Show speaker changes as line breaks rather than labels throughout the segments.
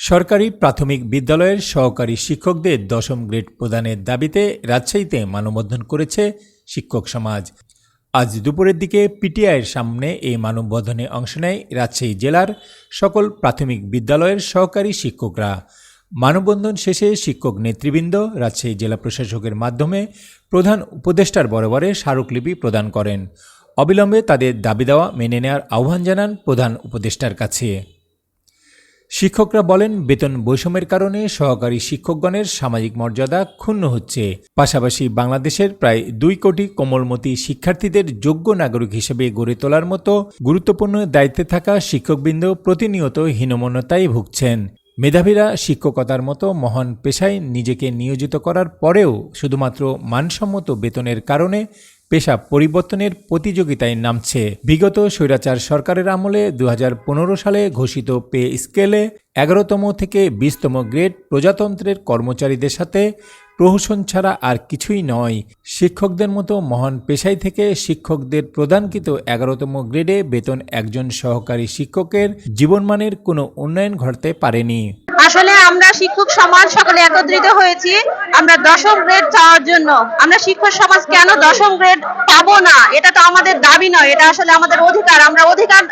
সরকারি প্রাথমিক বিদ্যালয়ের সহকারী শিক্ষকদের দশম গ্রেড প্রদানের দাবিতে রাজশাহীতে মানববন্ধন করেছে শিক্ষক সমাজ। আজ দুপুরের দিকে পিটিআইয়ের সামনে এই মানববন্ধনে অংশ নেয় রাজশাহী জেলার সকল প্রাথমিক বিদ্যালয়ের সহকারী শিক্ষকরা। মানববন্ধন শেষে শিক্ষক নেতৃবৃন্দ রাজশাহী জেলা প্রশাসকের মাধ্যমে প্রধান উপদেষ্টার বরাবরে স্মারকলিপি প্রদান করেন। অবিলম্বে তাদের দাবি দেওয়া মেনে নেওয়ার আহ্বান জানান প্রধান উপদেষ্টার কাছে। শিক্ষকরা বলেন, বেতন বৈষম্যের কারণে সহকারী শিক্ষকগণের সামাজিক মর্যাদা ক্ষুণ্ণ হচ্ছে। পাশাপাশি বাংলাদেশের প্রায় 2 কোটি কোমলমতি শিক্ষার্থীদের যোগ্য নাগরিক হিসেবে গড়ে তোলার মতো গুরুত্বপূর্ণ দায়িত্বে থাকা শিক্ষকবৃন্দ প্রতিনিয়ত হীনমন্যতায় ভুগছেন। মেধাবীরা শিক্ষকতার মতো মহান পেশায় নিজেকে নিয়োজিত করার পরেও শুধুমাত্র মানসম্মত বেতনের কারণে পেশা পরিবর্তনের প্রতিযোগিতায় নামছে। বিগত স্বৈরাচার সরকারের আমলে 2015 সালে ঘোষিত পে স্কেলে 11তম থেকে 20তম গ্রেড প্রজাতন্ত্রের কর্মচারীদের সাথে প্রহসন ছাড়া আর কিছুই নয়। শিক্ষকদের মতো মহান পেশায় থেকে শিক্ষকদের প্রদানকৃত 11তম গ্রেডে বেতন একজন সহকারী শিক্ষকের জীবনমানের কোনো উন্নয়ন ঘটতে পারেনি।
আসলে আমরা শিক্ষক সমাজ সকলে একত্রিত হয়েছি আমরা 10ম গ্রেড চাওয়ার জন্য। আমরা শিক্ষক সমাজ কেন 10ম গ্রেড পাবো না, এটা তো আমাদের দাবি নয়, এটা আসলে আমাদের অধিকার। আমরা অধিকার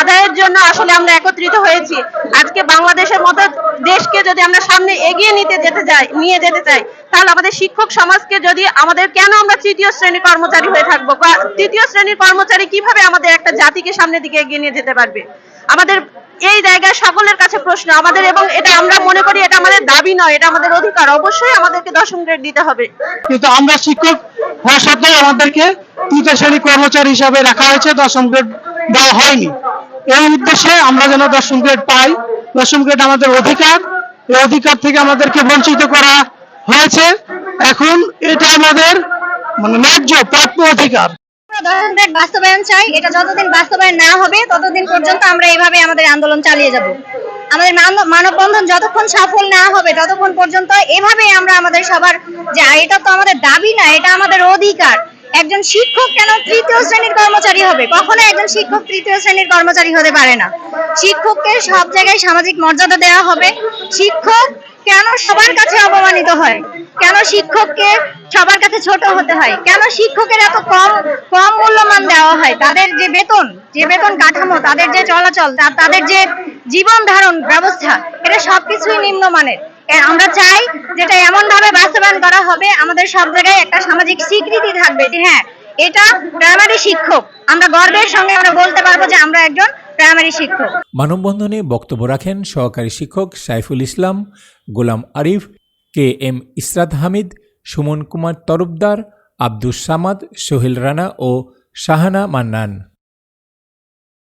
আদায়ের জন্য আসলে আমরা একত্রিত হয়েছি। আজকে বাংলাদেশের মতো দেশকে যদি আমরা সামনে এগিয়ে নিয়ে যেতে চাই, তাহলে আমাদের শিক্ষক সমাজকে যদি আমাদের কেন আমরা তৃতীয় শ্রেণীর কর্মচারী হয়ে থাকবো, বা তৃতীয় শ্রেণীর কর্মচারী কিভাবে আমাদের একটা জাতিকে সামনের দিকে এগিয়ে নিয়ে যেতে পারবে? আমাদের এই জায়গায় সকলের কাছে প্রশ্ন আমাদের, এবং এটা আমরা মনে করি এটা আমাদের দাবি নয়, এটা আমাদের অধিকার। অবশ্যই আমাদেরকে 10ম গ্রেড দিতে হবে।
কিন্তু আমরা শিক্ষক হওয়ার সাথে আমাদেরকে তৃতীয় শ্রেণী কর্মচারী হিসাবে রাখা হয়েছে, 10ম গ্রেড দেওয়া হয়নি। এই উদ্দেশ্যে আমরা যেন 10ম গ্রেড পাই, 10ম গ্রেড আমাদের অধিকার, এই অধিকার থেকে আমাদেরকে বঞ্চিত করা হয়েছে। এখন এটা আমাদের ন্যায্য প্রাপ্য অধিকার।
10ম গ্রেড বাস্তবায়ন চাই। এটা যতদিন বাস্তবায়ন না হবে ততদিন পর্যন্ত আমরা এইভাবে আমাদের আন্দোলন চালিয়ে যাব। আমাদের মানববন্ধন যতক্ষণ সফল না হবে ততক্ষণ পর্যন্ত এভাবেই আমরা আমাদের সবার, যে এটা তো আমাদের দাবি না, এটা আমাদের অধিকার। একজন শিক্ষক কেন তৃতীয় শ্রেণীর কর্মচারী হবে? কখনো একজন শিক্ষক তৃতীয় শ্রেণীর কর্মচারী হতে পারে না। শিক্ষককে সব জায়গায় সামাজিক মর্যাদা দেওয়া হবে। শিক্ষক কেন সবার কাছে অপমানিত হয়? কেন শিক্ষককে সবার কাছে ছোট হতে হয়? কেন শিক্ষকের এত কম মূল্যমান দেওয়া হয়? তাদের যে বেতন কাঠামো, তাদের যে চলাচল, তাদের যে জীবন ধারণ ব্যবস্থা, এটা সবকিছুই নিম্নমানের। আমরা চাই যেটা এমন ভাবে বাস্তবায়ন করা হবে, আমাদের সব জায়গায় একটা সামাজিক স্বীকৃতি থাকবে যে হ্যাঁ, এটা প্রাইমারি শিক্ষক। আমরা গর্বের সঙ্গে আমরা বলতে পারবো যে আমরা একজন প্রাইমারি শিক্ষক।
মানববন্ধনে বক্তব্য রাখেন সহকারী শিক্ষক সাইফুল ইসলাম, গোলাম আরিফ, KM ইসরাত হামিদ, সুমন কুমার তরফদার, আব্দুস সামাদ, সোহেল রানা ও শাহানা মান্নান।